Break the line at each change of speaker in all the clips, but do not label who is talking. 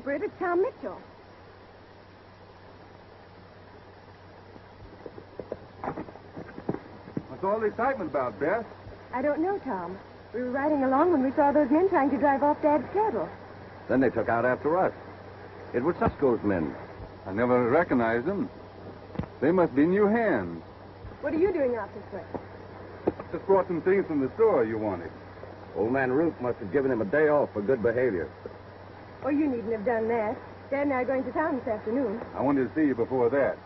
Britt. It's Tom Mitchell.
What's all the excitement about, Beth?
I don't know, Tom. We were riding along when we saw those men trying to drive off Dad's cattle.
Then they took out after us. It was Susco's men.
I never recognized them. They must be new hands.
What are you doing out this way?
Just brought some things from the store you wanted.
Old man Root must have given him a day off for good behavior.
Oh, you needn't have done that. Dad and I are going to town this afternoon.
I wanted to see you before that.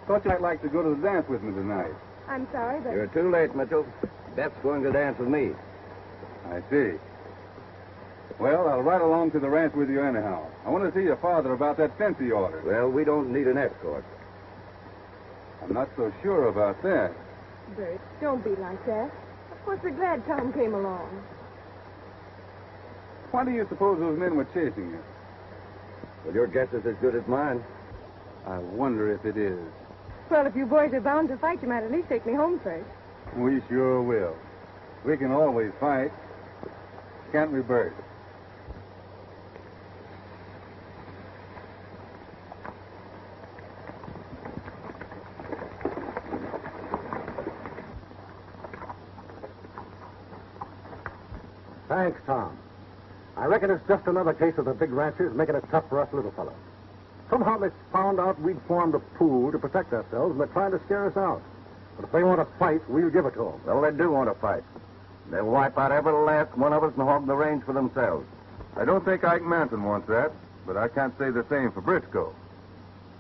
Thought you might like to go to the dance with me tonight.
I'm sorry, but...
You're too late, Mitchell. Beth's going to dance with me.
I see. Well, I'll ride along to the ranch with you anyhow. I want to see your father about that fence he ordered.
Well, we don't need an escort.
I'm not so sure about that.
Bert, don't be like that. Of course, we're glad Tom came along.
Why do you suppose those men were chasing you?
Well, your guess is as good as mine.
I wonder if it is.
Well, if you boys are bound to fight, you might at least take me home first.
We sure will. We can always fight. Can't we, Bert?
Thanks, Tom. I reckon it's just another case of the big ranchers making it tough for us little fellows. Somehow they found out we'd formed a pool to protect ourselves, and they're trying to scare us out. But if they want to fight, we'll give it to them.
Well, they do want to fight. They'll wipe out every last one of us and hog the range for themselves.
I don't think Ike Manson wants that, but I can't say the same for Briscoe.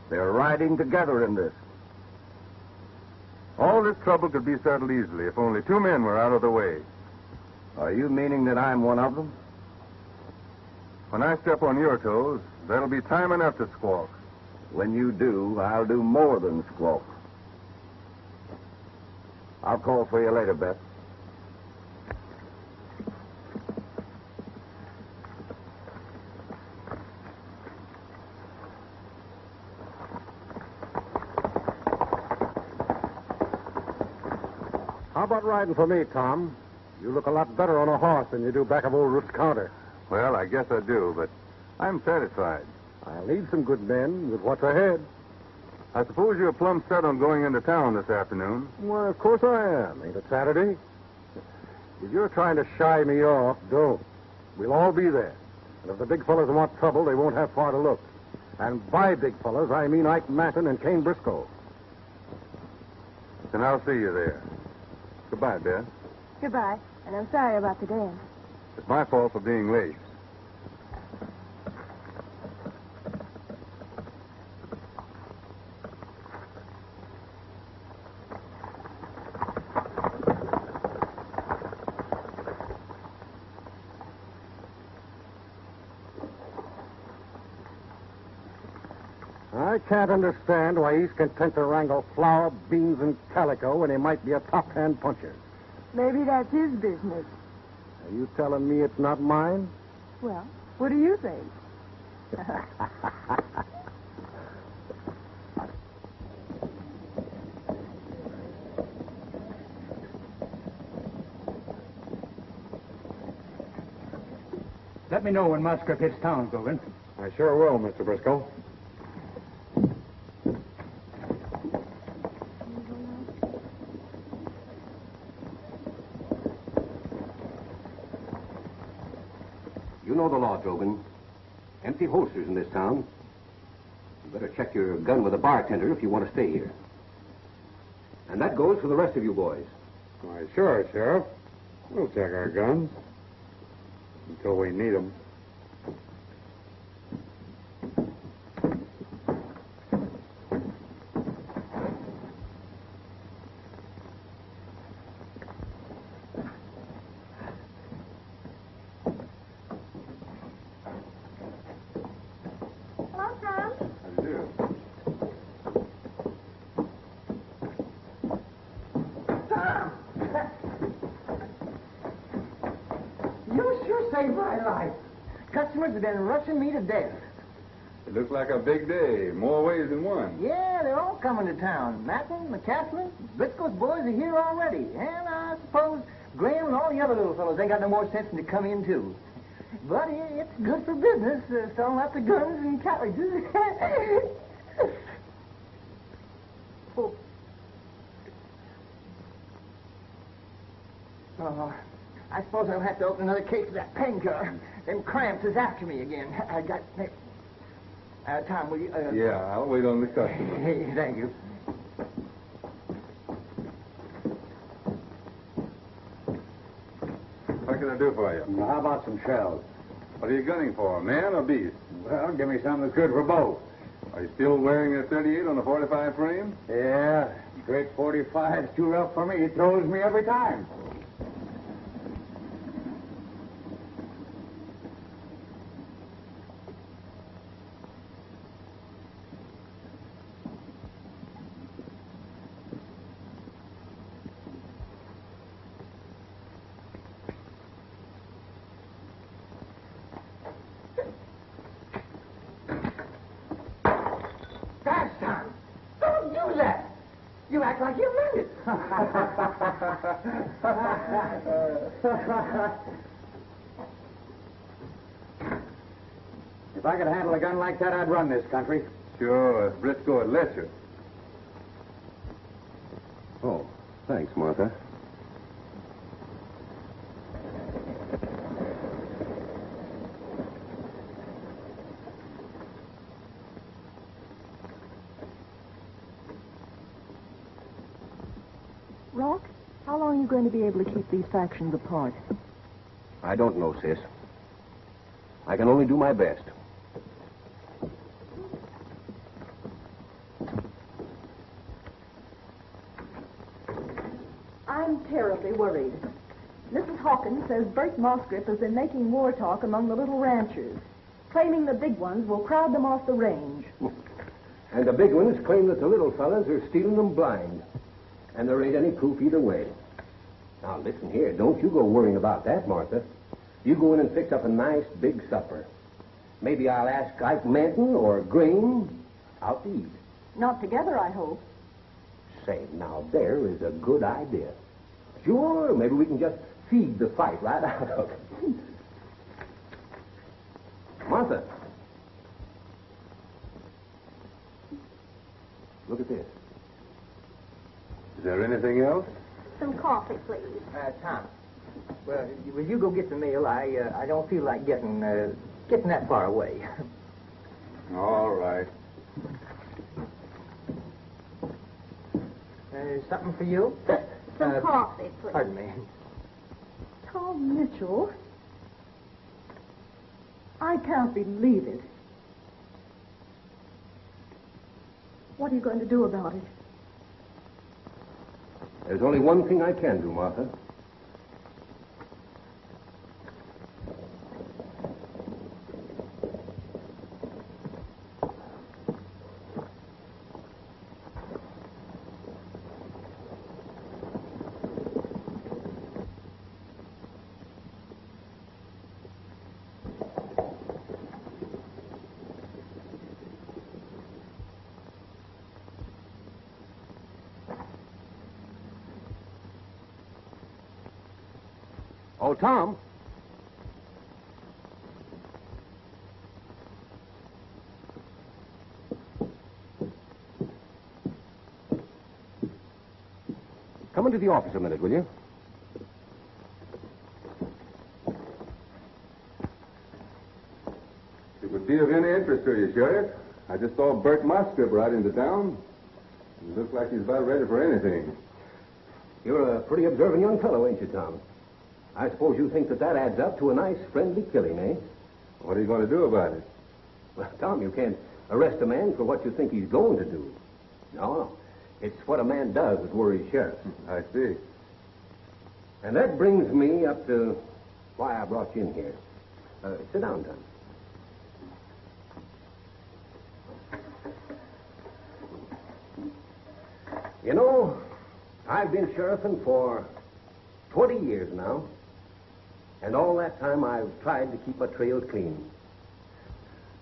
They're riding together in this.
All this trouble could be settled easily if only two men were out of the way.
Are you meaning that I'm one of them?
When I step on your toes, that'll be time enough to squawk.
When you do, I'll do more than squawk. I'll call for you later, Beth.
How about riding for me, Tom? You look a lot better on a horse than you do back of old Root's counter.
Well, I guess I do, but I'm satisfied.
I'll need some good men with what's ahead.
I suppose you're plumb set on going into town this afternoon.
Well, of course I am. Ain't it Saturday? If you're trying to shy me off, don't. We'll all be there. And if the big fellas want trouble, they won't have far to look. And by big fellas, I mean Ike Manson and Kane Briscoe.
Then I'll see you there. Goodbye, Beth.
Goodbye, and I'm sorry about the dance.
It's my fault for being late.
I can't understand why he's content to wrangle flour, beans, and calico when he might be a top-hand puncher.
Maybe that's his business.
Are you telling me it's not mine?
Well, what do you think?
Let me know when Musgrave hits town, Gogan.
I sure will, Mr. Briscoe.
You know the law, Drogan. Empty holsters in this town. You better check your gun with a bartender if you want to stay here. And that goes for the rest of you boys.
Why, sure, Sheriff. We'll check our guns. Until we need them.
Hello, Tom.
I do.
You sure saved my life. Customers have been rushing me to death.
It looks like a big day. More ways than one.
Yeah, they're all coming to town. Macklin, McCaslin, Briscoe's boys are here already. And I suppose Graham and all the other little fellows ain't got no more sense than to come in, too. But it's good for business, selling lots of guns and carriages. Oh. Oh, I suppose I'll have to open another case of that painkiller. Them cramps is after me again. I got... Tom, will you...
Yeah, I'll wait on the customer.
Hey, thank you.
What can I do for you?
Well, how about some shells?
What are you gunning for, man or beast?
Well, give me something that's good for both.
Are you still wearing a 38 on a 45 frame?
Yeah, straight 45 is too rough for me. It throws me every time.
Don't do that. You act like you meant it.
If I could handle a gun like that, I'd run this country.
Sure, if Briscoe would let you.
Oh, thanks, Martha.
Rock, how long are you going to be able to keep these factions apart?
I don't know, sis. I can only do my best.
I'm terribly worried. Mrs. Hawkins says Bert Mossgrip has been making war talk among the little ranchers, claiming the big ones will crowd them off the range.
And the big ones claim that the little fellas are stealing them blind. And there ain't any proof either way. Now, listen here. Don't you go worrying about that, Martha. You go in and fix up a nice big supper. Maybe I'll ask Ike Manton or Green out to eat.
Not together, I hope.
Say, now, there is a good idea. Sure, maybe we can just feed the fight right out of it. Martha. Look at this.
Is there anything else?
Some coffee, please.
Tom, well, will you go get the mail? I don't feel like getting that far away.
All right.
Something for you?
Some coffee, please.
Pardon me.
Tom Mitchell? I can't believe it. What are you going to do about it?
There's only one thing I can do, Martha. Oh, Tom. Come into the office a minute, will you?
It would be of any interest to you, Sheriff. I just saw Bert Mossgrip ride into town. He looks like he's about ready for anything.
You're a pretty observant young fellow, ain't you, Tom? I suppose you think that adds up to a nice, friendly killing, eh?
What are you going to do about it?
Well, Tom, you can't arrest a man for what you think he's going to do. No. It's what a man does that worries sheriff.
I see.
And that brings me up to why I brought you in here. Sit down, Tom. You know, I've been sheriffing for 20 years now. And all that time I've tried to keep my trails clean.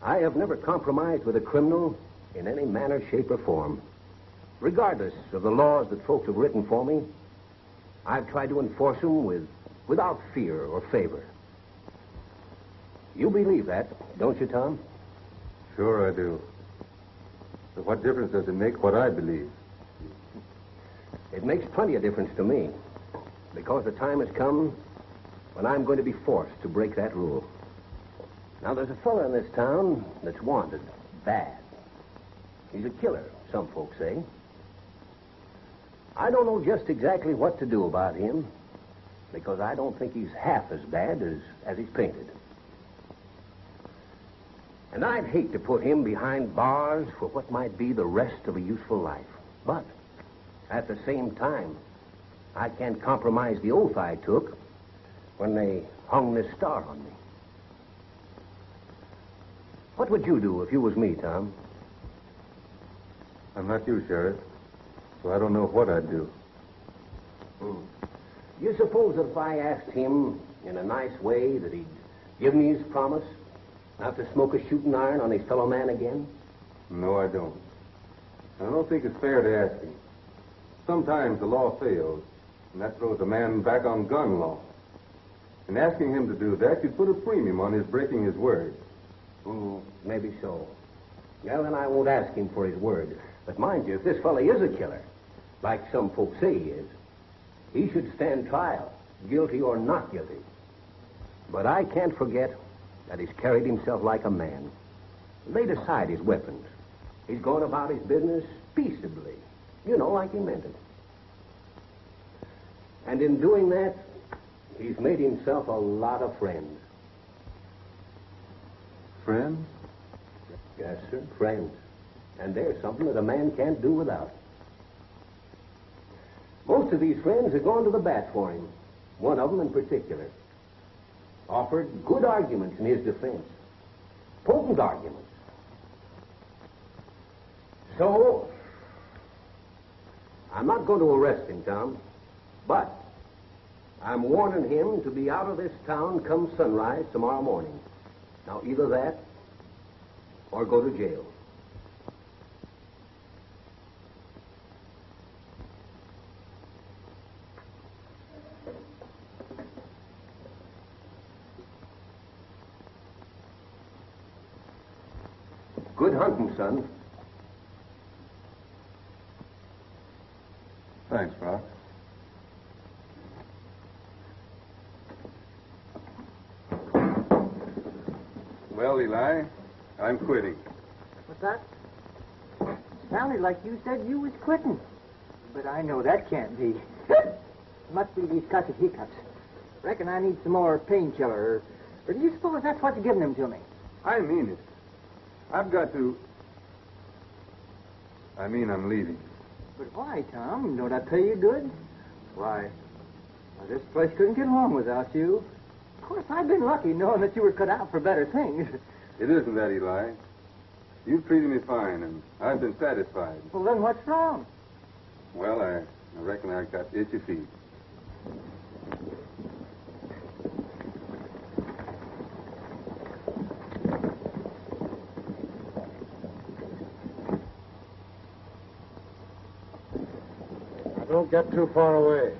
I have never compromised with a criminal in any manner, shape, or form. Regardless of the laws that folks have written for me, I've tried to enforce them without fear or favor. You believe that, don't you, Tom?
Sure I do. But what difference does it make what I believe?
It makes plenty of difference to me. Because the time has come when I'm going to be forced to break that rule. Now, there's a fella in this town that's wanted bad. He's a killer, some folks say. I don't know just exactly what to do about him, because I don't think he's half as bad as he's painted. And I'd hate to put him behind bars for what might be the rest of a useful life. But at the same time, I can't compromise the oath I took when they hung this star on me. What would you do if you was me, Tom?
I'm not you, Sheriff, so I don't know what I'd do.
You suppose that if I asked him in a nice way that he'd give me his promise not to smoke a shooting iron on his fellow man again?
No, I don't. I don't think it's fair to ask him. Sometimes the law fails, and that throws a man back on gun law. In asking him to do that, you'd put a premium on his breaking his word.
Maybe so. Well, then I won't ask him for his word. But mind you, if this fella is a killer, like some folks say he is, he should stand trial, guilty or not guilty. But I can't forget that he's carried himself like a man, laid aside his weapons. He's gone about his business peaceably, like he meant it. And in doing that, he's made himself a lot of friends.
Friends?
Yes, sir, friends. And there's something that a man can't do without. Most of these friends have gone to the bat for him. One of them in particular offered good arguments in his defense. Potent arguments. So, I'm not going to arrest him, Tom, but I'm warning him to be out of this town come sunrise tomorrow morning. Now, either that or go to jail. Good hunting, son.
Thanks, Rock. Well, Eli, I'm quitting.
What's that? Sounded like you said you was quitting. But I know that can't be. Must be these cussed hiccups. Reckon I need some more painkiller. Or do you suppose that's what's giving them to me?
I mean it. I've got to... I'm leaving.
But why, Tom? Don't I pay you good? Why, this place couldn't get along without you. Of course, I've been lucky knowing that you were cut out for better things.
It isn't that, Eli. You've treated me fine, and I've been satisfied.
Well, then what's wrong?
Well, I reckon I got itchy feet.
Don't get too far away.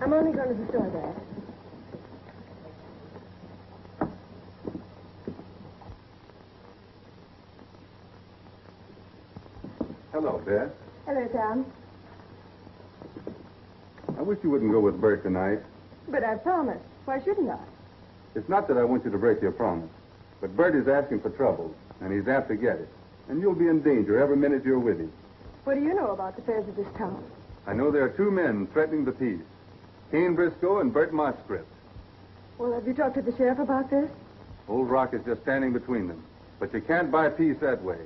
I'm only going to the store, Dad.
Hello, Beth.
Hello, Tom.
I wish you wouldn't go with Bert tonight.
But I promised. Why shouldn't I?
It's not that I want you to break your promise, but Bert is asking for trouble, and he's apt to get it. And you'll be in danger every minute you're with him.
What do you know about the affairs of this town?
I know there are two men threatening the peace. Cain Briscoe and Bert Moscript.
Well, have you talked to the sheriff about this?
Old Rock is just standing between them. But you can't buy peace that way.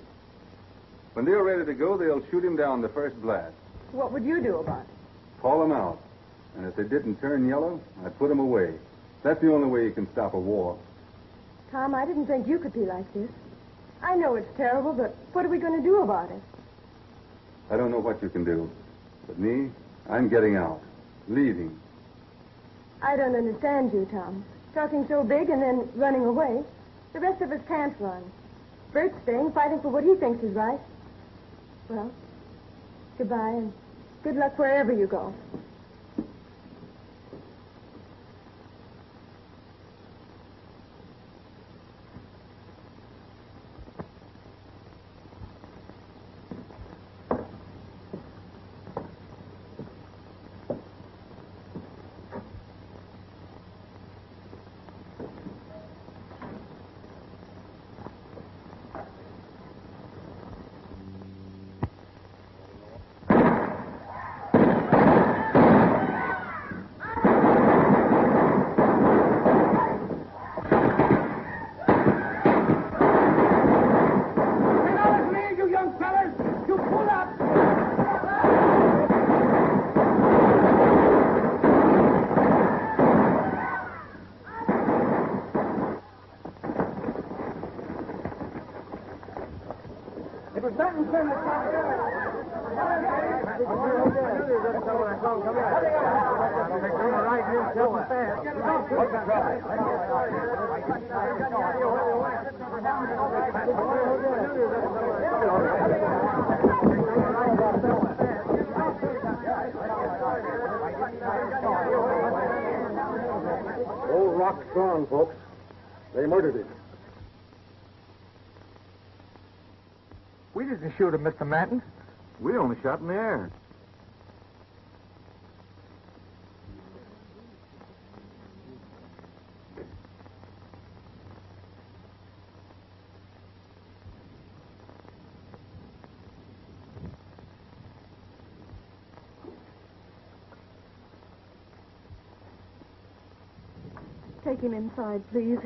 When they're ready to go, they'll shoot him down the first blast.
What would you do about it?
Call them out. And if they didn't turn yellow, I'd put them away. That's the only way you can stop a war.
Tom, I didn't think you could be like this. I know it's terrible, but what are we going to do about it?
I don't know what you can do. But me, I'm getting out. Leaving.
I don't understand you, Tom. Talking so big and then running away. The rest of us can't run. Bert's staying, fighting for what he thinks is right. Well, goodbye and good luck wherever you go.
Old Rock's gone, folks. They murdered him.
We didn't shoot him, Mr. Manton.
We only shot in the air.
Take him inside, please.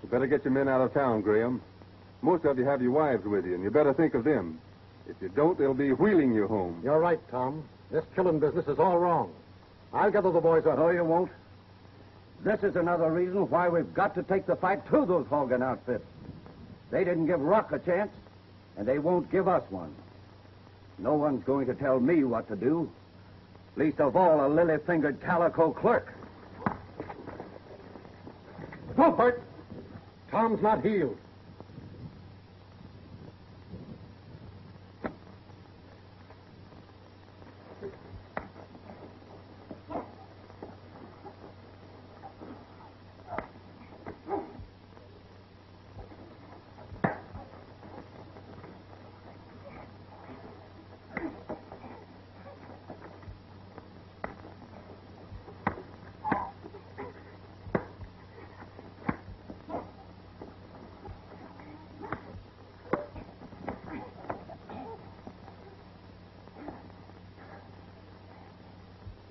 You better get your men out of town, Graham. Most of you have your wives with you, and you better think of them. If you don't, they'll be wheeling you home.
You're right, Tom. This killing business is all wrong. I'll gather the boys up.
No, you won't. This is another reason why we've got to take the fight to those Hogan outfits. They didn't give Rock a chance, and they won't give us one. No one's going to tell me what to do, least of all a lily-fingered calico clerk.
Don't, Bert. Tom's not healed.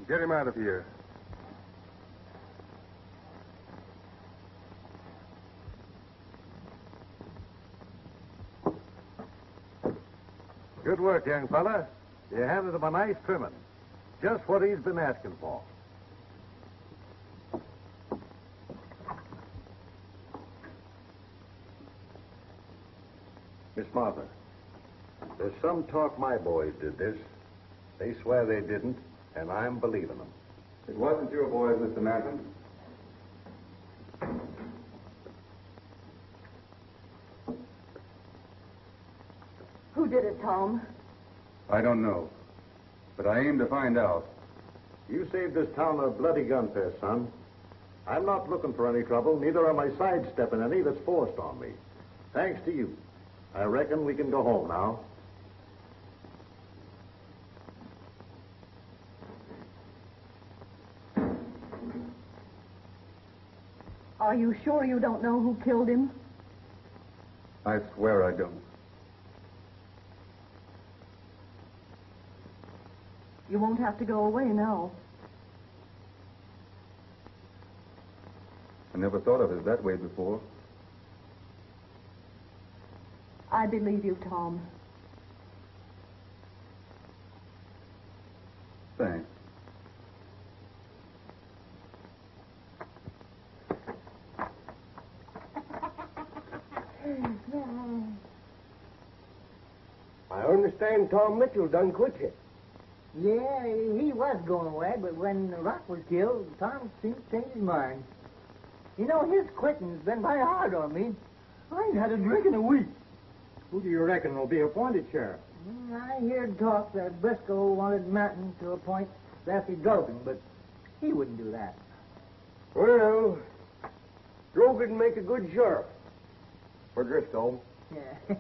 Get him out of here.
Good work, young fella. You handed him a nice trimming. Just what he's been asking for.
Miss Martha, there's some talk my boys did this. They swear they didn't, and I'm believing them.
It wasn't your boys, Mr. Manton.
Who did it, Tom?
I don't know, but I aim to find out.
You saved this town a bloody gunfest, son. I'm not looking for any trouble, neither am I sidestepping any that's forced on me. Thanks to you. I reckon we can go home now.
Are you sure you don't know who killed him?
I swear I don't.
You won't have to go away now.
I never thought of it that way before.
I believe you, Tom.
Thanks.
I understand Tom Mitchell done quit you.
Yeah, he was going away, but when Rock was killed, Tom seemed to change his mind. You know, his quitting's been very hard on me. I ain't had a drink in a week.
Who do you reckon will be appointed sheriff?
I heard talk that Briscoe wanted Martin to appoint Bessie Drogan, but he wouldn't do that.
Well, Drogan make a good sheriff. For Driscoll.
Yeah.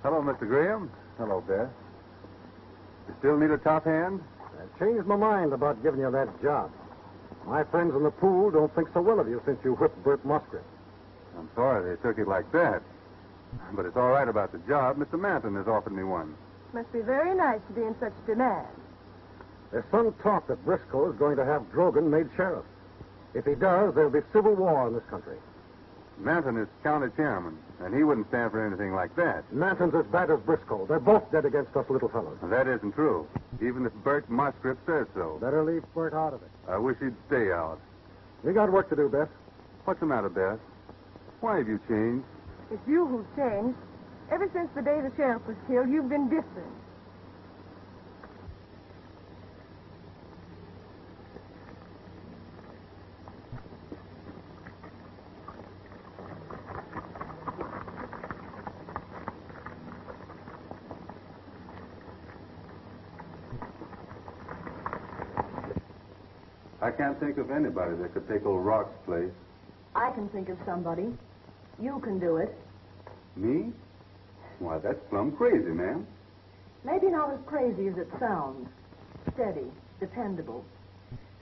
Hello, Mr. Graham. Hello, Beth. You still need a top hand?
I changed my mind about giving you that job. My friends in the pool don't think so well of you since you whipped Bert Musgrave.
I'm sorry they took it like that. But it's all right about the job. Mr. Manton has offered me one.
Must be very nice to be in such demand.
There's some talk that Briscoe is going to have Drogan made sheriff. If he does, there'll be civil war in this country.
Manton is county chairman, and he wouldn't stand for anything like that.
Manton's as bad as Briscoe. They're both dead against us little fellows.
That isn't true, even if Bert Musgrave says so.
Better leave Bert out of it.
I wish he'd stay out.
We got work to do, Beth.
What's the matter, Beth? Why have you changed?
It's you who've changed. Ever since the day the sheriff was killed, you've been different.
I can't think of anybody that could take old Rock's place.
I can think of somebody. You can do it.
Me? Why, that's plumb crazy, ma'am.
Maybe not as crazy as it sounds. Steady, dependable.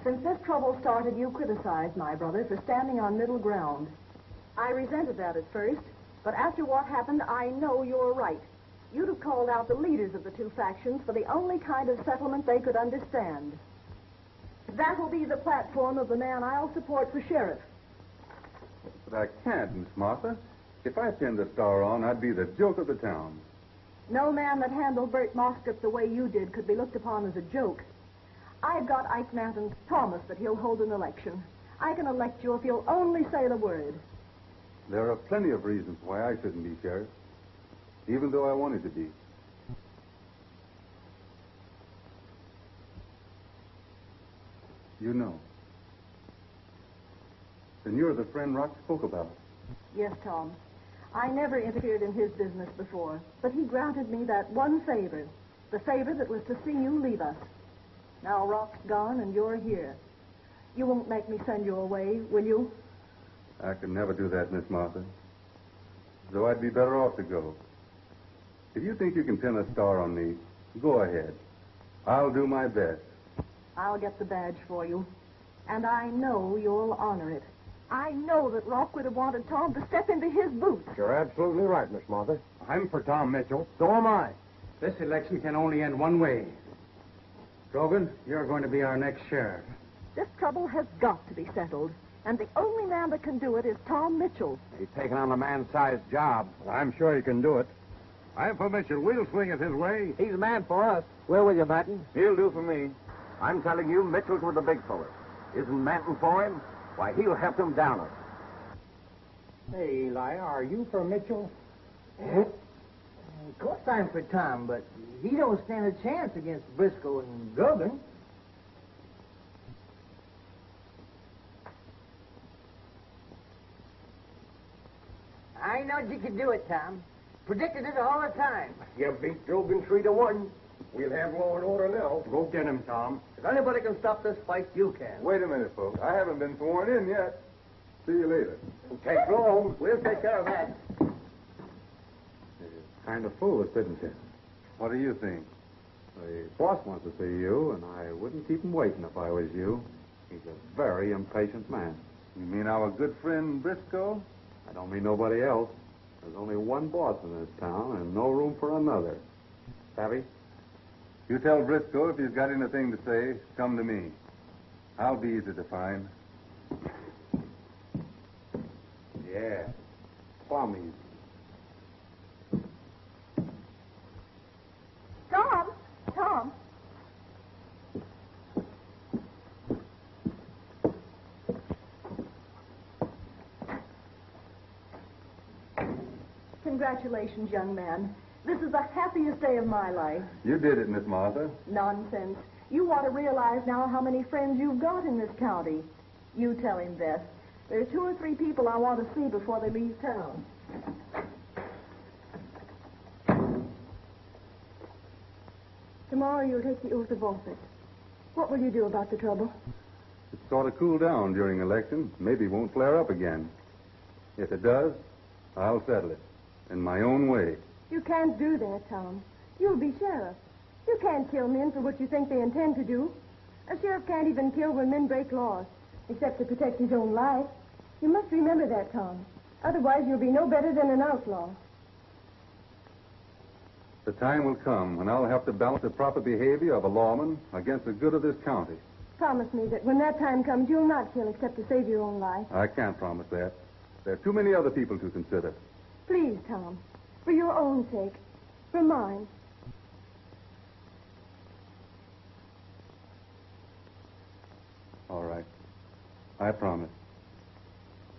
Since this trouble started, you criticized my brother for standing on middle ground. I resented that at first, but after what happened, I know you're right. You'd have called out the leaders of the two factions for the only kind of settlement they could understand. That will be the platform of the man I'll support for sheriff.
But I can't, Miss Martha. If I pinned the star on, I'd be the joke of the town.
No man that handled Bert Mostrip the way you did could be looked upon as a joke. I've got Ike Manton's promise that he'll hold an election. I can elect you if you'll only say the word.
There are plenty of reasons why I shouldn't be sheriff, even though I wanted to be. You know. Then you're the friend Rock spoke about.
Yes, Tom. I never interfered in his business before, but he granted me that one favor, the favor that was to see you leave us. Now Rock's gone and you're here. You won't make me send you away, will you?
I can never do that, Miss Martha. Though I'd be better off to go. If you think you can pin a star on me, go ahead. I'll do my best.
I'll get the badge for you. And I know you'll honor it. I know that Rock would have wanted Tom to step into his boots.
You're absolutely right, Miss Martha.
I'm for Tom Mitchell.
So am I.
This election can only end one way. Drogan, you're going to be our next sheriff.
This trouble has got to be settled. And the only man that can do it is Tom Mitchell.
He's taken on a man-sized job, but I'm sure he can do it. I'm for Mitchell. We'll swing it his way.
He's a man for us. Where will you, Manton?
He'll do for me. I'm telling you, Mitchell's with the big fellas. Isn't Manton for him? Why, he'll have them down us.
Hey, Eli, are you for Mitchell? Of course I'm for Tom, but he don't stand a chance against Briscoe and Drogan. I knowed you could do it, Tom. Predicted it all the time.
You beat Drogan 3-1. We'll have law and order now.
Go get him, Tom.
If anybody can stop this fight, you can.
Wait a minute, folks. I haven't been sworn in yet. See you later.
Take long. We'll take care of that.
Kind of foolish, isn't it?
What do you think?
The boss wants to see you, and I wouldn't keep him waiting if I was you. He's a very impatient man.
You mean our good friend Briscoe?
I don't mean nobody else. There's only one boss in this town, and no room for another. Savvy?
You tell Briscoe if he's got anything to say, come to me. I'll be easy to find.
Yeah. Plum easy.
Tom! Congratulations, young man. This is the happiest day of my life.
You did it, Miss Martha.
Nonsense. You ought to realize now how many friends you've got in this county. You tell him, Beth. There are 2 or 3 people I want to see before they leave town. Tomorrow you'll take the oath of office. What will you do about the trouble?
It sort of cooled down during election. Maybe it won't flare up again. If it does, I'll settle it in my own way.
You can't do that, Tom. You'll be sheriff. You can't kill men for what you think they intend to do. A sheriff can't even kill when men break laws, except to protect his own life. You must remember that, Tom. Otherwise, you'll be no better than an outlaw.
The time will come when I'll have to balance the proper behavior of a lawman against the good of this county.
Promise me that when that time comes, you'll not kill except to save your own life.
I can't promise that. There are too many other people to consider.
Please, Tom. For your own sake. For mine.
All right. I promise.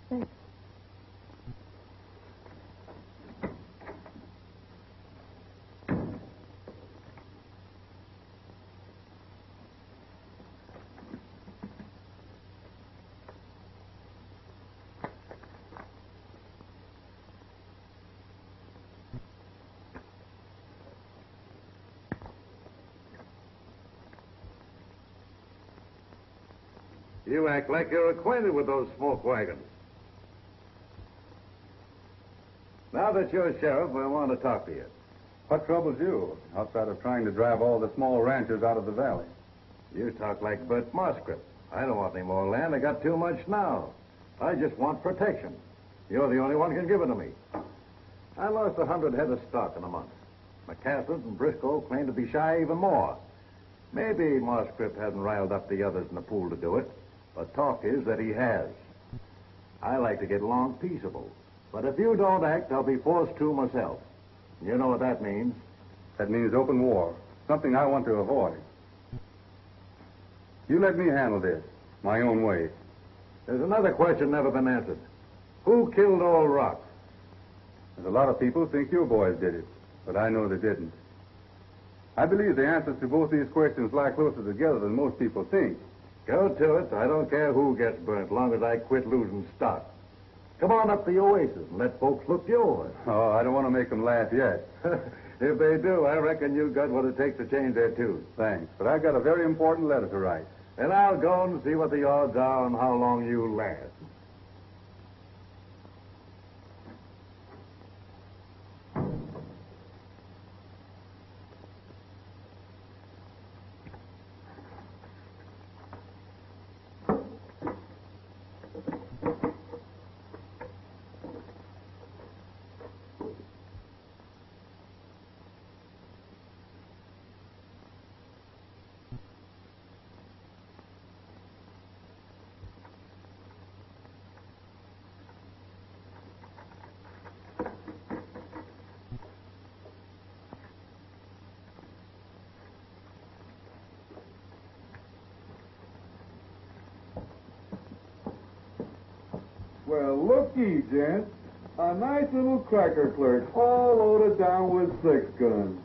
Thanks.
You act like you're acquainted with those smoke wagons. Now that you're sheriff, I want to talk to you.
What troubles you, outside of trying to drive all the small ranchers out of the valley?
You talk like Bert Musgrave. I don't want any more land. I got too much now. I just want protection. You're the only one who can give it to me. I lost 100 head of stock in a month. McCaffrey and Briscoe claim to be shy even more. Maybe Musgrave hasn't riled up the others in the pool to do it, but talk is that he has. I like to get along peaceable, but if you don't act, I'll be forced to myself. You know what that means?
That means open war, something I want to avoid. You let me handle this, my own way.
There's another question never been answered. Who killed Old Rock?
There's a lot of people think you boys did it, but I know they didn't. I believe the answers to both these questions lie closer together than most people think.
Go to it. I don't care who gets burnt, as long as I quit losing stock. Come on up the Oasis and let folks look you over.
Oh, I don't want to make them laugh yet.
If they do, I reckon you got what it takes to change their tune.
Thanks, but I've got a very important letter to write.
And I'll go and see what the odds are on how long you last.
Well, looky, gents. A nice little cracker clerk, all loaded down with 6 guns.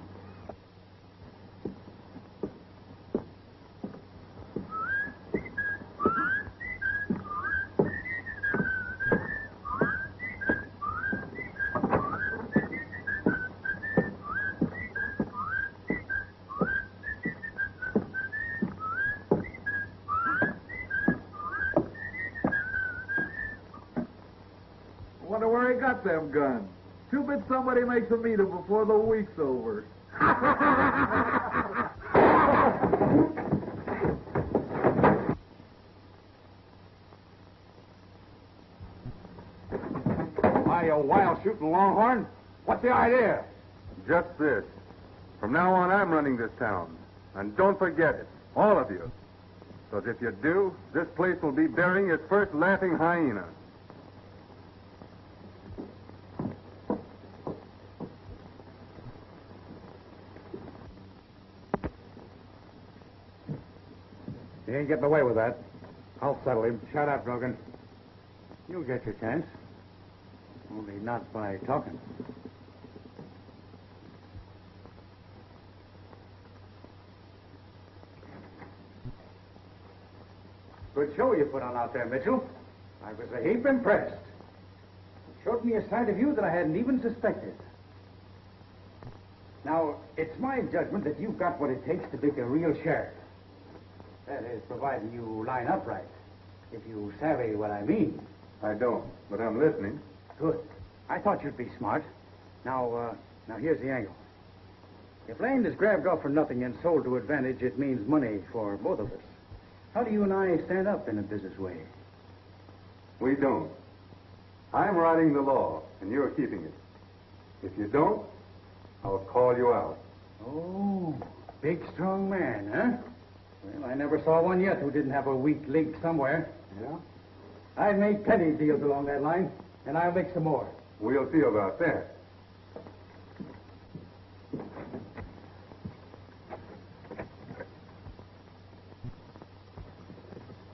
Wonder where he got them guns. Too bad somebody makes him meet him before the week's over.
Why, you wild shooting longhorn? What's the idea?
Just this. From now on, I'm running this town. And don't forget it, all of you. Because if you do, this place will be burying its first laughing hyena.
You ain't getting away with that. I'll settle him. Shut up, Brogan. You'll get your chance. Only not by talking. Good show you put on out there, Mitchell. I was a heap impressed. It showed me a side of you that I hadn't even suspected. Now, it's my judgment that you've got what it takes to make a real sheriff. That is, providing you line up right. If you savvy what I mean.
I don't, but I'm listening.
Good. I thought you'd be smart. Now, Now, here's the angle. If land is grabbed off for nothing and sold to advantage, it means money for both of us. How do you and I stand up in a business way?
We don't. I'm writing the law, and you're keeping it. If you don't, I'll call you out.
Oh, big, strong man, huh? Well, I never saw one yet who didn't have a weak link somewhere.
Yeah?
I've made plenty of deals along that line, and I'll make some more.
We'll see about that.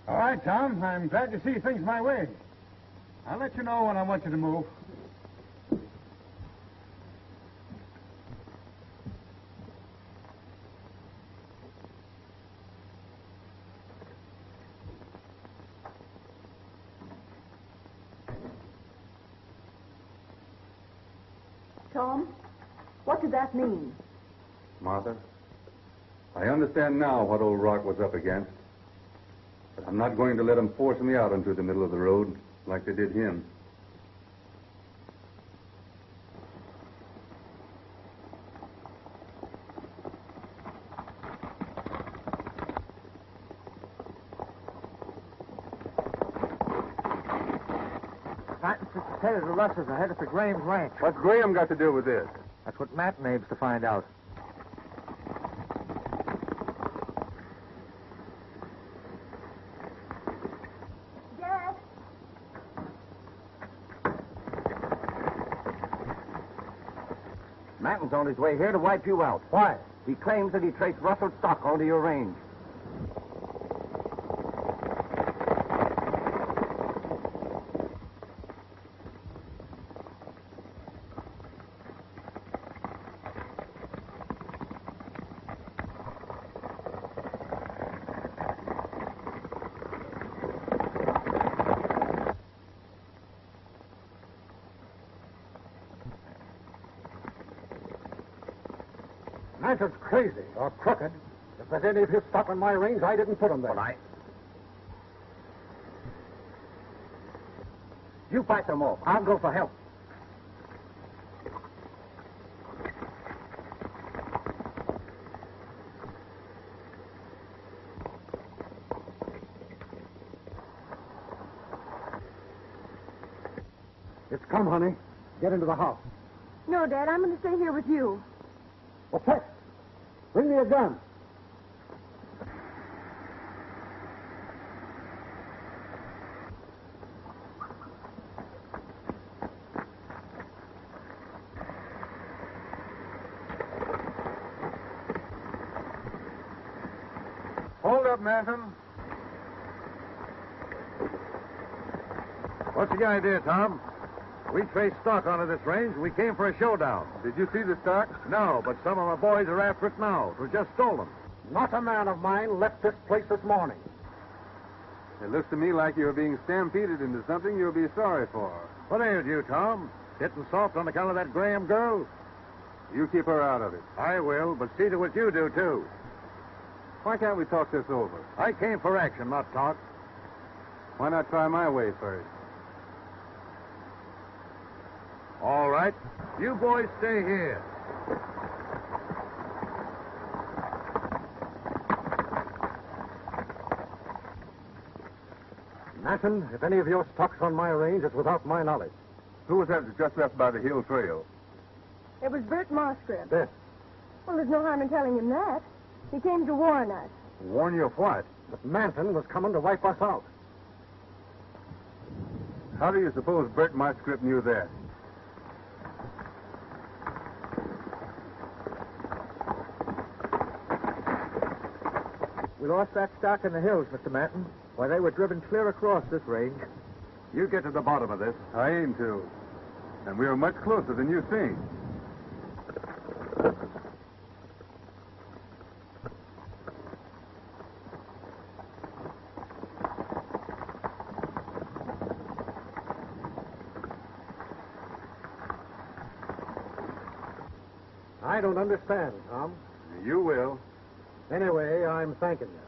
All right, Tom. I'm glad to see things my way. I'll let you know when I want you to move.
Tom, what did that mean?
Martha, I understand now what old Rock was up against. But I'm not going to let them force me out into the middle of the road like they did him.
Headed to Russell's are headed for Graham's ranch.
What's Graham got to do with this?
That's what Matt aims to find out.
Dad?
Matten's on his way here to wipe you out.
Why?
He claims that he traced Russell's stock onto your range.
Manton's crazy or crooked. If there's any of his stock on my range, I didn't put him there.
You fight them off. I'll go for help.
It's come, honey. Get into the house.
No, Dad, I'm going to stay here with you.
What's that? Bring me a gun.
Hold up, Manton.
What's the idea, Tom? We traced stock onto this range. We came for a showdown.
Did you see the stock?
No, but some of my boys are after it now. It was just stolen.
Not a man of mine left this place this morning.
It looks to me like you're being stampeded into something you'll be sorry for.
What ailed you, Tom? Getting soft on account of that Graham girl?
You keep her out of it.
I will, but see to what you do, too.
Why can't we talk this over?
I came for action, not talk.
Why not try my way first?
All right. You boys stay here.
Manton, if any of your stock's on my range, it's without my knowledge.
Who was that just left by the hill trail?
It was Bert Mosscrip.
This.
Well, there's no harm in telling him that. He came to warn us.
Warn you of what?
That Manton was coming to wipe us out.
How do you suppose Bert Mosscrip knew that?
We lost that stock in the hills, Mr. Manton. Why, they were driven clear across this range.
You get to the bottom of this.
I aim to. And we are much closer than you think.
I don't understand, Tom.
You will.
Anyway, I'm thanking you.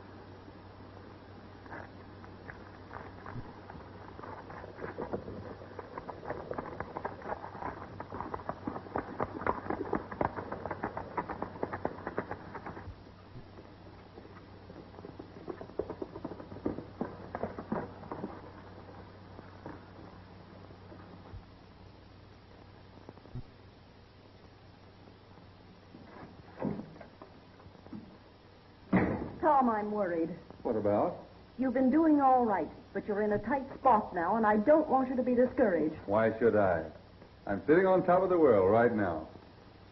Tom, I'm worried.
What about?
You've been doing all right, but you're in a tight spot now, and I don't want you to be discouraged.
Why should I? I'm sitting on top of the world right now.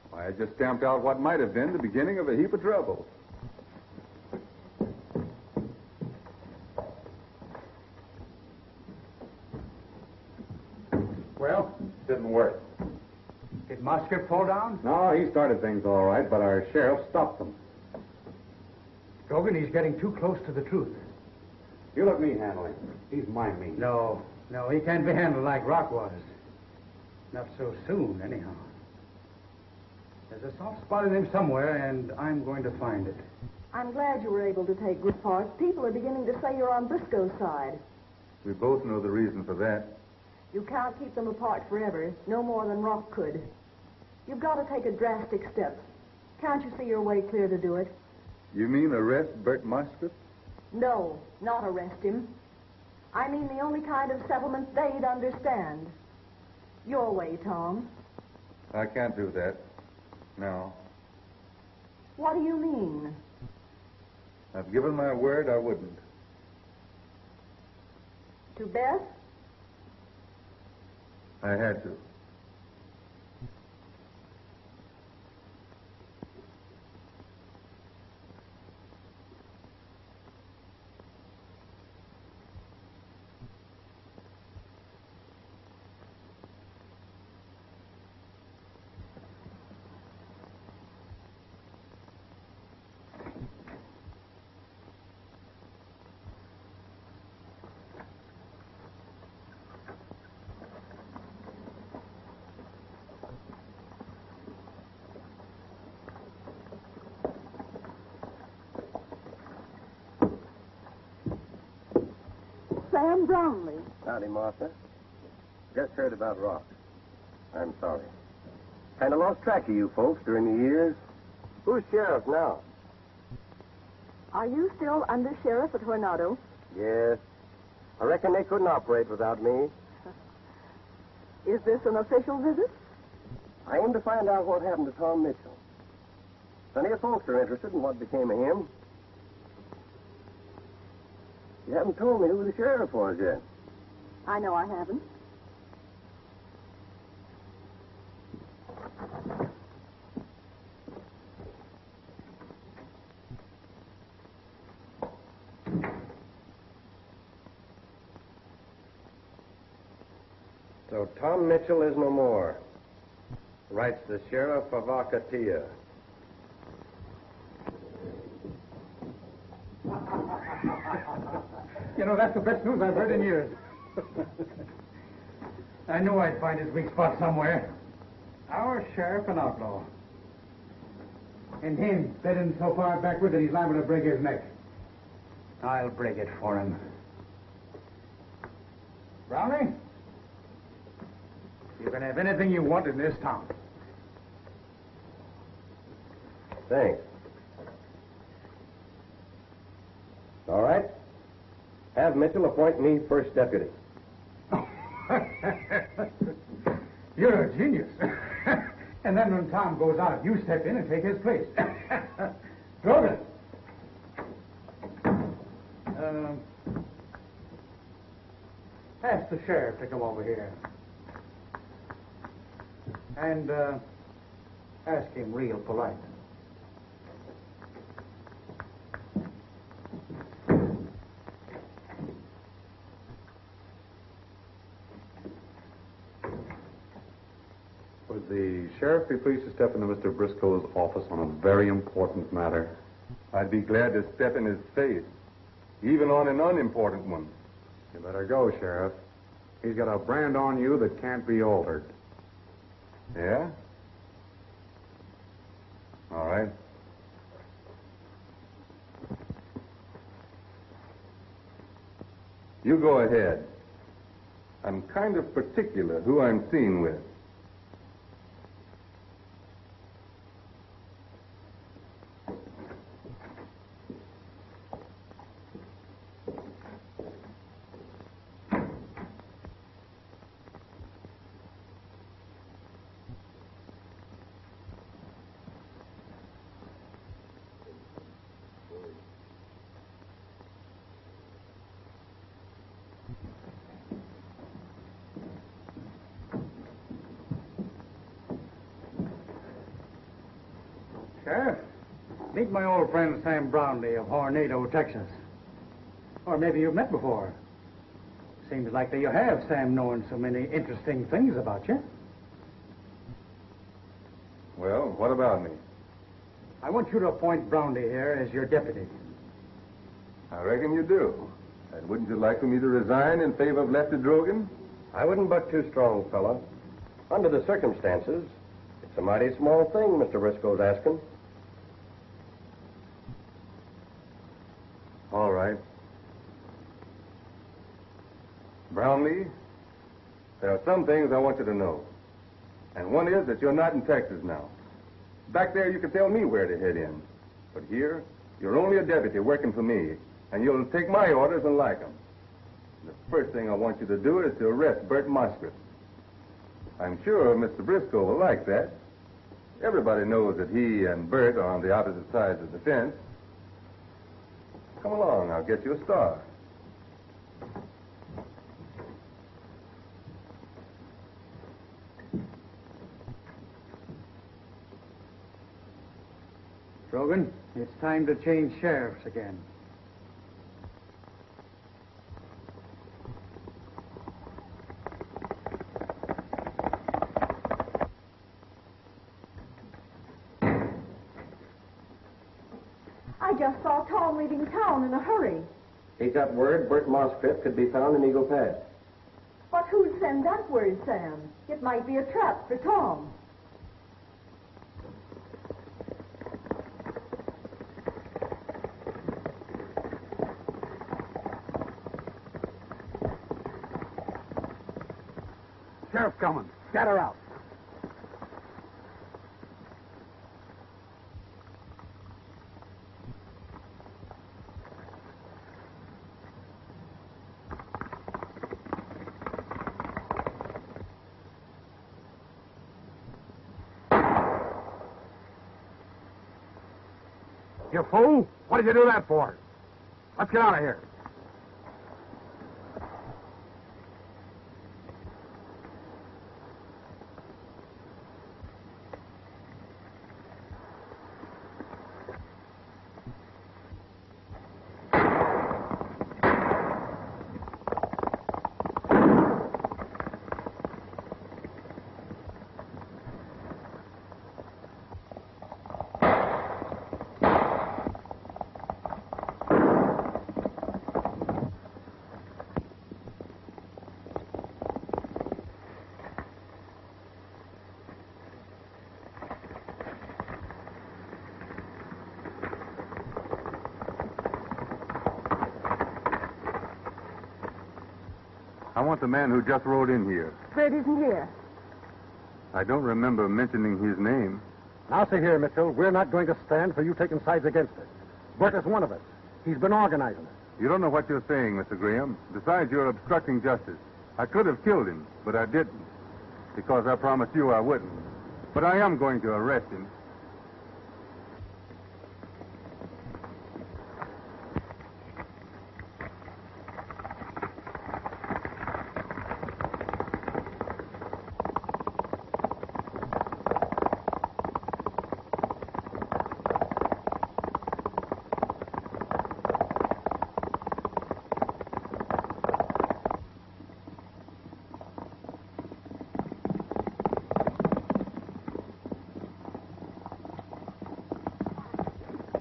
Why, I just stamped out what might have been the beginning of a heap of trouble.
Well, didn't work.
Did Musgrave fall down?
No, he started things all right, but our sheriff stopped them.
Drogan, he's getting too close to the truth.
You let me handle him. He's my mean.
No, he can't be handled like Rock was. Not so soon, anyhow. There's a soft spot in him somewhere, and I'm going to find it.
I'm glad you were able to take good part. People are beginning to say you're on Briscoe's side.
We both know the reason for that.
You can't keep them apart forever, no more than Rock could. You've got to take a drastic step. Can't you see your way clear to do it?
You mean arrest Bert Musgrave?
No, not arrest him. I mean the only kind of settlement they'd understand. Your way, Tom.
I can't do that. No.
What do you mean?
I've given my word I wouldn't.
To Beth?
I had to.
Sam Brownlee.
Howdy, Martha. Just heard about Rock. I'm sorry. Kind of lost track of you folks during the years. Who's sheriff now?
Are you still under sheriff at Tornado?
Yes. I reckon they couldn't operate without me.
Is this an official visit?
I aim to find out what happened to Tom Mitchell. Plenty of folks are interested in what became of him. You haven't told me who the sheriff was yet.
I know I haven't.
So Tom Mitchell is no more. Writes the sheriff of Arcatia.
You know, that's the best news I've heard in years. I knew I'd find his weak spot somewhere. Our sheriff and outlaw. And him bedding so far backward that he's liable to break his neck. I'll break it for him. Brownlee, you can have anything you want in this town.
Thanks. All right. Have Mitchell appoint me first deputy.
You're a genius. And then when Tom goes out, you step in and take his place. Drogan. Ask the sheriff to come over here. And ask him real polite.
Would the sheriff be pleased to step into Mr. Briscoe's office on a very important matter?
I'd be glad to step in his face, even on an unimportant one.
You better go, Sheriff. He's got a brand on you that can't be altered.
Yeah? All right. You go ahead. I'm kind of particular who I'm seen with.
Sheriff, meet my old friend Sam Brownlee of Hornado, Texas. Or maybe you've met before. Seems like that you have, Sam, knowing so many interesting things about you.
Well, what about me?
I want you to appoint Brownlee here as your deputy.
I reckon you do. And wouldn't you like for me to resign in favor of Lefty Drogan?
I wouldn't buck too strong, fella. Under the circumstances, it's a mighty small thing Mr. Briscoe's asking.
All right. Brownlee, there are some things I want you to know. And one is that you're not in Texas now. Back there, you can tell me where to head in. But here, you're only a deputy working for me, and you'll take my orders and like them. The first thing I want you to do is to arrest Bert Musgrave. I'm sure Mr. Briscoe will like that. Everybody knows that he and Bert are on the opposite sides of the fence. Come along, I'll get you a star.
Drogan, it's time to change sheriffs again.
I just saw Tom leaving town in a hurry.
He got word Bert Musgrave could be found in Eagle Pass.
But who'd send that word, Sam? It might be a trap for Tom.
Sheriff's coming. Scatter out. You fool! What did you do that for? Let's get out of here.
I want the man who just rode in here.
Bert isn't here.
I don't remember mentioning his name.
Now, see here, Mitchell. We're not going to stand for you taking sides against us. Bert is one of us. He's been organizing it.
You don't know what you're saying, Mr. Graham. Besides, you're obstructing justice. I could have killed him, but I didn't. Because I promised you I wouldn't. But I am going to arrest him.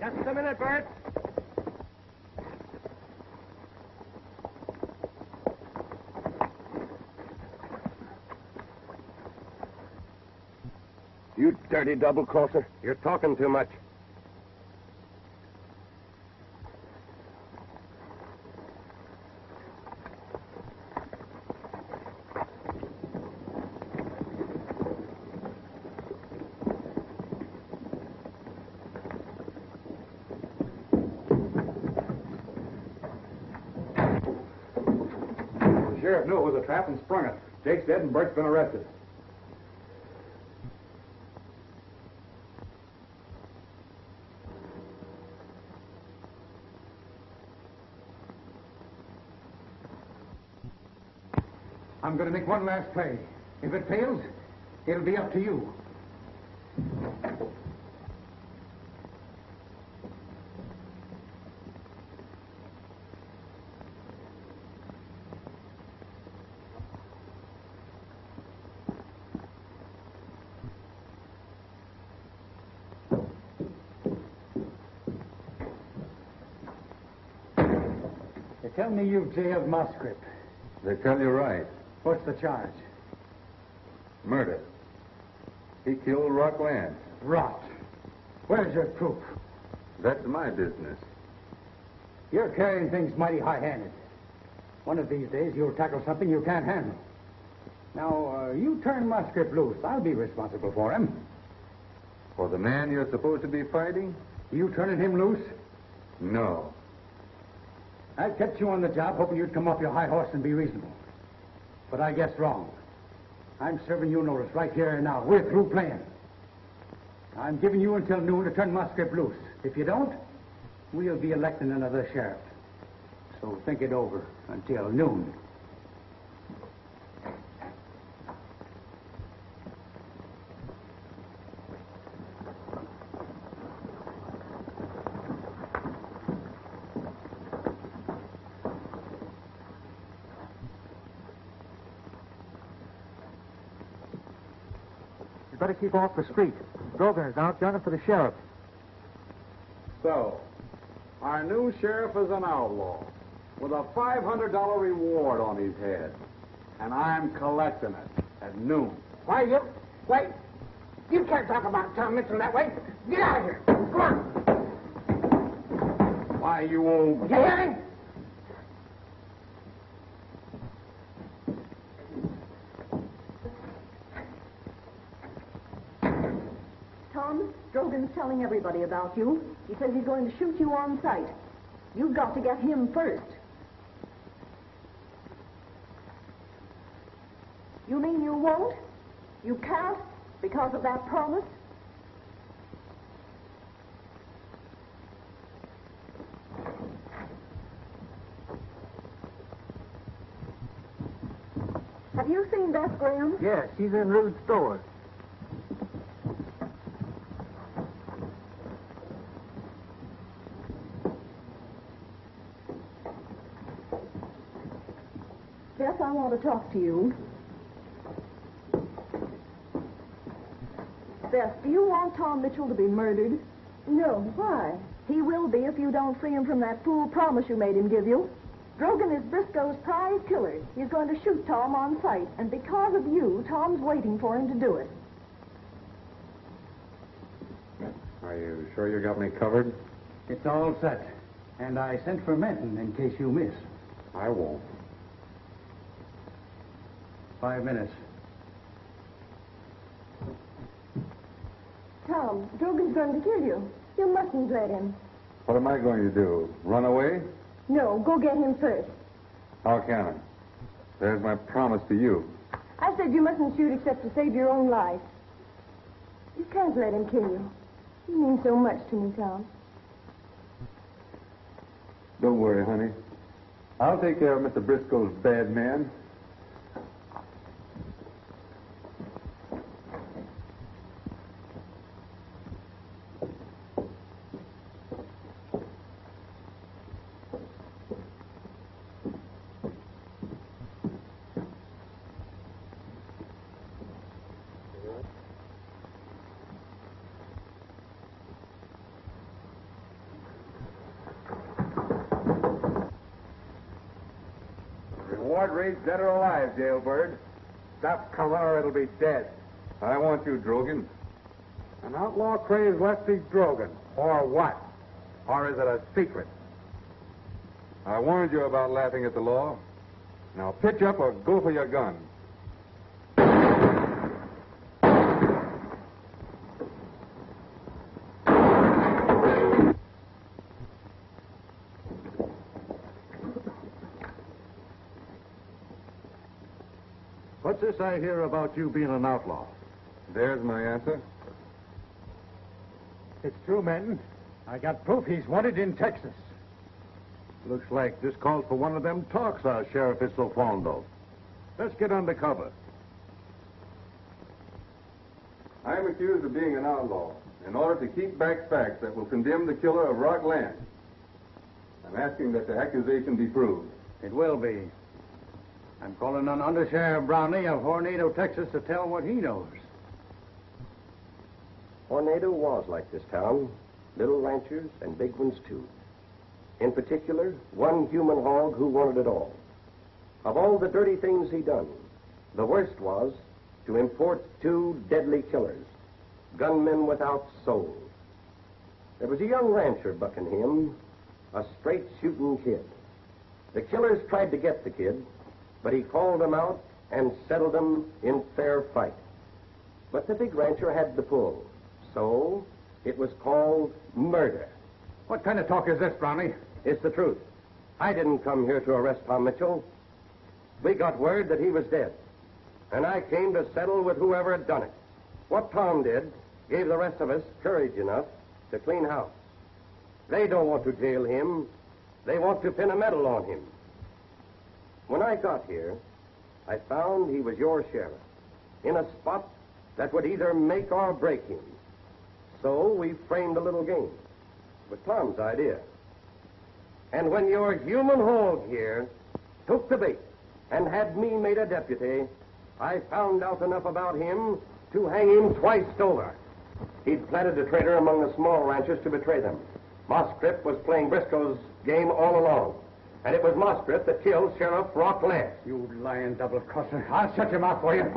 Just a minute, Bert. You dirty double-crosser. You're talking too much.
The sheriff knew it was a trap and sprung it. Jake's dead and Bert's been arrested. I'm going to make one last play. If it fails, it'll be up to you.
tell me you've jailed Musgrave.
They tell you right.
What's the charge?
Murder. He killed Rockland.
Rot. Where's your proof?
That's my business.
You're carrying things mighty high-handed. One of these days, you'll tackle something you can't handle. Now, you turn Musgrave loose. I'll be responsible for him.
For the man you're supposed to be fighting?
You turning him loose?
No.
I kept you on the job hoping you'd come off your high horse and be reasonable. But I guessed wrong. I'm serving you notice right here and now. We're through playing. I'm giving you until noon to turn Musgrave loose. If you don't, we'll be electing another sheriff. So think it over until noon.
You better keep off the street. Brogan is out gunning for the sheriff.
So, our new sheriff is an outlaw with a $500 reward on his head. And I'm collecting it at noon.
Why, you can't talk about Tom Mitchell that way. Get out of here. Come on.
Why, you old...
You hear me?
Tom, Drogan's telling everybody about you. He says he's going to shoot you on sight. You've got to get him first. You mean you won't? You can't? Because of that promise? Have you seen Beth Graham?
Yes, she's in Rude's store.
Beth, I want to talk to you. Beth, do you want Tom Mitchell to be murdered? No. Why? He will be if you don't free him from that fool promise you made him give you. Drogan is Briscoe's prize killer. He's going to shoot Tom on sight, and because of you, Tom's waiting for him to do it.
Are you sure you got me covered?
It's all set. And I sent for Menton in case you miss.
I won't.
5 minutes.
Tom, Drogan's going to kill you. You mustn't let him.
What am I going to do? Run away?
No, go get him first.
How can I? There's my promise to you.
I said you mustn't shoot except to save your own life. You can't let him kill you. You mean so much to me, Tom.
Don't worry, honey. I'll take care of Mr. Briscoe's bad man.
Reward raised dead or alive, jailbird. Stop coming or it'll be dead.
I want you, Drogan.
An outlaw crazed Lefty Drogan. Or what? Or is it a secret?
I warned you about laughing at the law. Now pitch up or go for your gun.
What's this I hear about you being an outlaw?
There's my answer.
It's true, Menton. I got proof he's wanted in Texas.
Looks like this calls for one of them talks our sheriff is so fond of. Let's get under cover.
I am accused of being an outlaw in order to keep back facts that will condemn the killer of Rockland. I'm asking that the accusation be proved.
It will be. I'm calling on Under Sheriff Brownlee of Hornado, Texas, to tell what he knows.
Hornado was like this town. Little ranchers and big ones, too. In particular, one human hog who wanted it all. Of all the dirty things he done, the worst was to import 2 deadly killers, gunmen without souls. There was a young rancher bucking him, a straight-shooting kid. The killers tried to get the kid, but he called them out and settled them in fair fight. But the big rancher had the pull, so it was called murder.
What kind of talk is this, Brownlee?
It's the truth. I didn't come here to arrest Tom Mitchell. We got word that he was dead, and I came to settle with whoever had done it. What Tom did gave the rest of us courage enough to clean house. They don't want to jail him. They want to pin a medal on him. When I got here, I found he was your sheriff, in a spot that would either make or break him. So we framed a little game. It was Tom's idea. And when your human hog here took the bait and had me made a deputy, I found out enough about him to hang him twice over. He'd planted a traitor among the small ranchers to betray them. Moscrip was playing Briscoe's game all along. And it was Moscrip that killed Sheriff Rock Lance.
You lying double-crosser. I'll shut your mouth for you.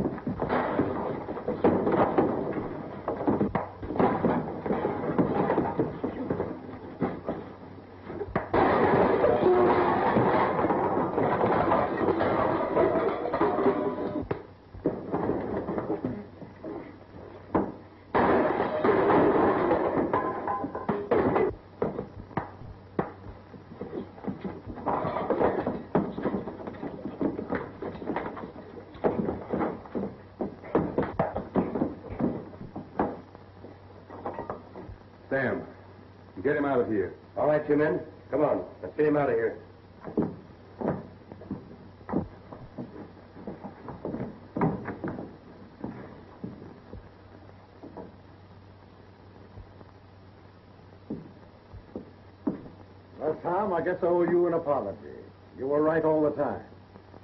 Sam, get him out of here.
All right, you men. Come on. Let's get him out of here.
Well, Tom, I guess I owe you an apology. You were right all the time.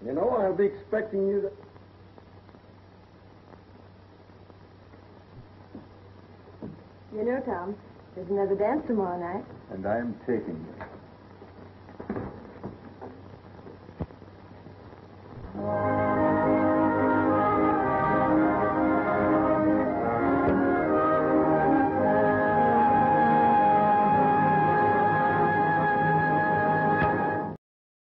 You know, I'll be expecting you to...
You know, Tom, there's another dance tomorrow night.
And I'm taking you.